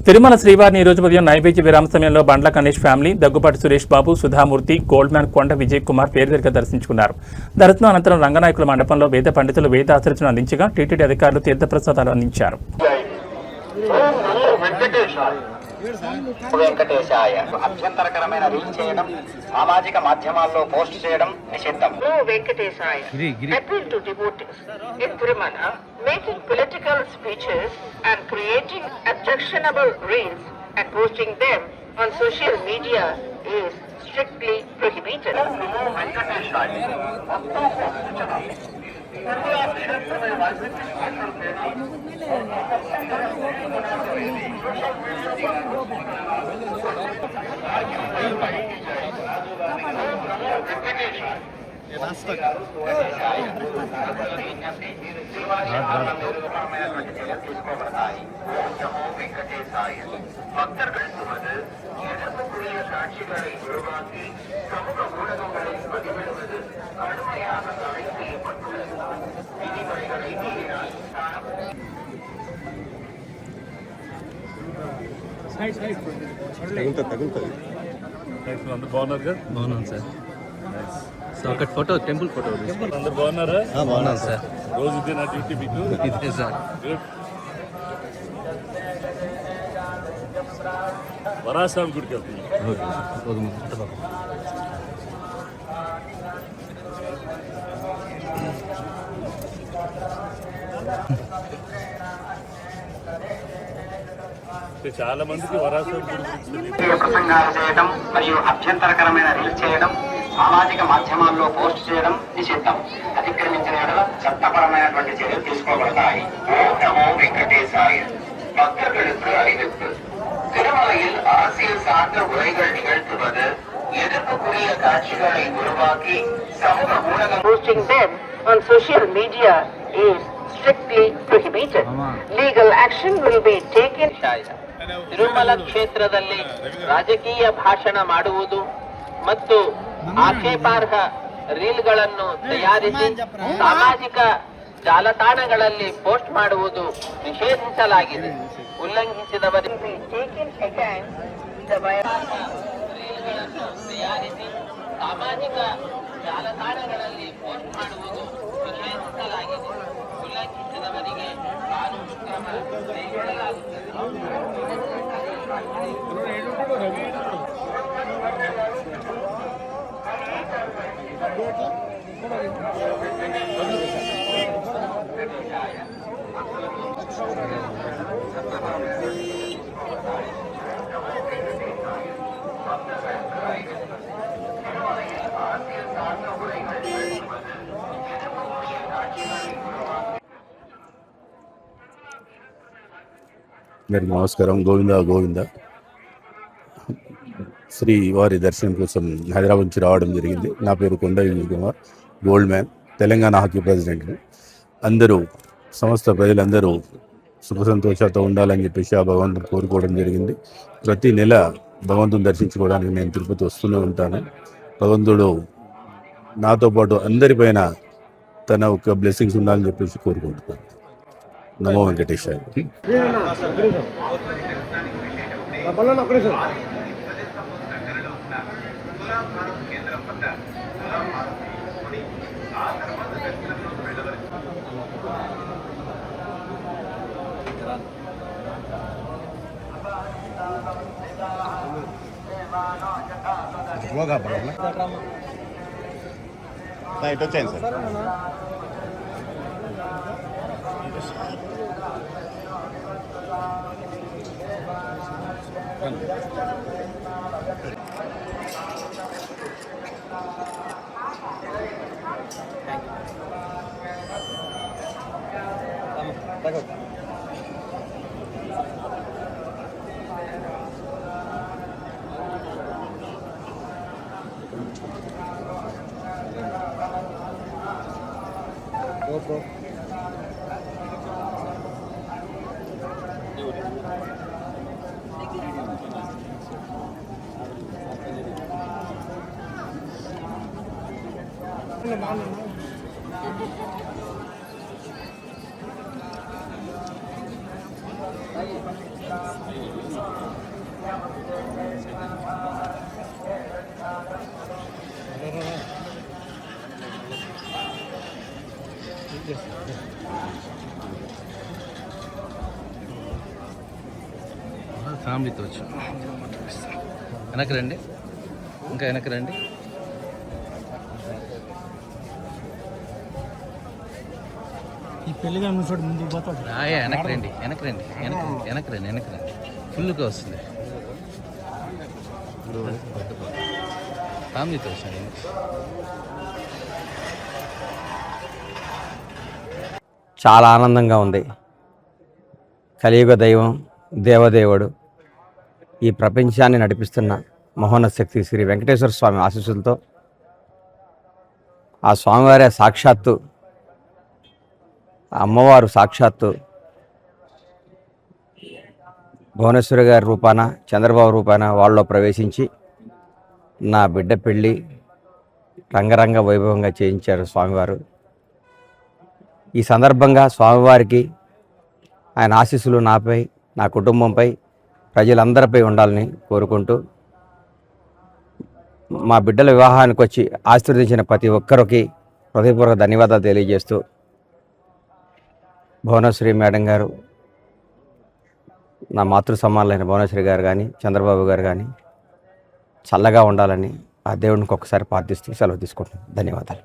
తిరుమల శ్రీవారిని ఈ రోజు ఉదయం నైవేద్య విరామ సమయంలో Bandla Ganesh family, Daggubati Suresh Babu, Sudha Murty, gold man కొండ విజయ్ కుమార్ పేరువేరుగా దర్శించుకున్నారు. దర్శనం అనంతరం రంగనాయకుల మండపంలో వేద పండితులు వేద ఆచరించను అందించగా టీటీడీ అధికారులు తీర్థప్రసాదాలు అందించారు. వెంకటేశాయ. అభ్యంతరకరమైన రీల్ చేయడం, సామాజిక మాధ్యమాల్లో పోస్ట్ చేయడం నిషిద్ధం. వెంకటేశాయ. Appeal to devotees in Tirumala, making political speeches and creating objectionable reels and posting them on social media is strictly prohibited. వెంకటేశాయ. భక్తர்களுவது எதிர்ப்புக்குரிய சாட்சிகளை உருவாக்கி சமூக ஊடகங்களில் பதிவிடுவது கடுமையாக தடை செய்யப்பட்டுள்ளது. விதிமுறைகளை மீறினால் అందరు బాగున్నారు కదా? బాగున్నాను సార్. సో ఒకటి ఫోటో, టెంపుల్ ఫోటో. అందరు బాగున్నారా? బాగున్నాను సార్. రోజు ఇదే నా డ్యూటీ మీకు? ఇదే సార్. వరాస్వామి గుడికి వెళ్తున్నాం. చాలా మందికి వరాస్వామి గుడి ప్రసంగాలు చేయడం మరియు అభ్యంతరకరమైన రీల్ చేయడం, సామాజిక మాధ్యమాల్లో పోస్ట్ చేయడం నిషిద్ధం. అతిక్రమించిన ఎడల చట్టపరమైనటువంటి చర్యలు తీసుకోబడతాయి. ఓం నమో వెంకటేశాయ. பக்தர்களுக்கு அறிவிப்பு. திருமலையில் அரசியல் சார்ந்த உரைகள் நிகழ்த்துவது, எதிர்ப்புக்குரிய காட்சிகளை உருவாக்கி சமூக ஊடகம் posting them on social media is strictly prohibited. Legal action will be taken. Tirumala ಕ್ಷೇತ್ರದಲ್ಲಿ ರಾಜಕೀಯ ಭಾಷಣ ಮಾಡುವುದು ಮತ್ತು ಆಕ್ಷೇಪಾರ್ಹ ರೀಲ್ಗಳನ್ನು ತಯಾರಿಸಿ ಸಾಮಾಜಿಕ ಜಾಲತಾಣಗಳಲ್ಲಿ ಪೋಸ್ಟ್ ಮಾಡುವುದು ನಿಷೇಧಿಸಲಾಗಿದೆ. ಉಲ್ಲಂಘಿಸಿದವರಿಗೆ ರೀಲ್ಗಳನ್ನು ತಯಾರಿಸಿ ಸಾಮಾಜಿಕ ಜಾಲತಾಣಗಳಲ್ಲಿ ಪೋಸ್ಟ್ ಮಾಡುವುದು ನಿಷೇಧಿಸಲಾಗಿದೆ. ಉಲ್ಲಂಘಿಸಿದವರಿಗೆ ಕಾನೂನು ಕ್ರಮ ಕೈಗೊಳ್ಳಲಾಗುತ್ತದೆ. అందరికీ నమస్కారం. గోవింద గోవింద. శ్రీ వారి దర్శనం కోసం హైదరాబాద్ నుంచి రావడం జరిగింది. నా పేరు కొండ Vijay Kumar, gold man, Telangana hockey president. అందరూ సమస్త ప్రజలందరూ సుఖ సంతోషాలతో ఉండాలని చెప్పేసి ఆ భగవంతుని కోరుకోవడం జరిగింది. ప్రతి నెల భగవంతుని దర్శించుకోవడానికి నేను తిరుపతి వస్తూనే ఉంటాను. భగవంతుడు నాతో పాటు అందరిపైన తన ఒక బ్లెస్సింగ్స్ ఉండాలని చెప్పేసి కోరుకుంటున్నాను. నమో వెంకటేశాయ. ఇటు వచ్చాను సార్. ఫ్యామిలీతో వచ్చాం. వెనక్కి రండి, ఇంకా వెనక్కి రండి. ఈ పెళ్లిగా చూసాడు ముందుకు పోతాడు. వెనక్కి రండి, వెనక్కి రండి, వెనక్కి రండి, వెనక్కి రండి. ఫుల్గా వస్తుంది. ఫ్యామిలీతో వచ్చాను. చాలా ఆనందంగా ఉంది. కలియుగ దైవం, దేవదేవుడు, ఈ ప్రపంచాన్ని నడిపిస్తున్న మహోన్నత శక్తి శ్రీ వెంకటేశ్వర స్వామి ఆశీస్సులతో, ఆ స్వామివారే సాక్షాత్తు, ఆ అమ్మవారు సాక్షాత్తు భువనేశ్వరి గారి రూపాన, చంద్రబాబు రూపాన వాళ్ళలో ప్రవేశించి నా బిడ్డ పెళ్ళి రంగరంగ వైభవంగా చేయించారు స్వామివారు. ఈ సందర్భంగా స్వామివారికి ఆయన ఆశీస్సులు నాపై, నా కుటుంబంపై, ప్రజలందరిపై ఉండాలని కోరుకుంటూ, మా బిడ్డల వివాహానికి వచ్చి ఆశీర్వదించిన ప్రతి ఒక్కరికి హృదయపూర్వక ధన్యవాదాలు తెలియజేస్తూ, భువనేశ్వరి మేడం గారు, నా మాతృ సమానులైన భువనేశ్వరి గారు కానీ, చంద్రబాబు గారు కానీ చల్లగా ఉండాలని ఆ దేవుడికి ఒక్కసారి ప్రార్థిస్తూ సెలవు తీసుకుంటున్నాను. ధన్యవాదాలు.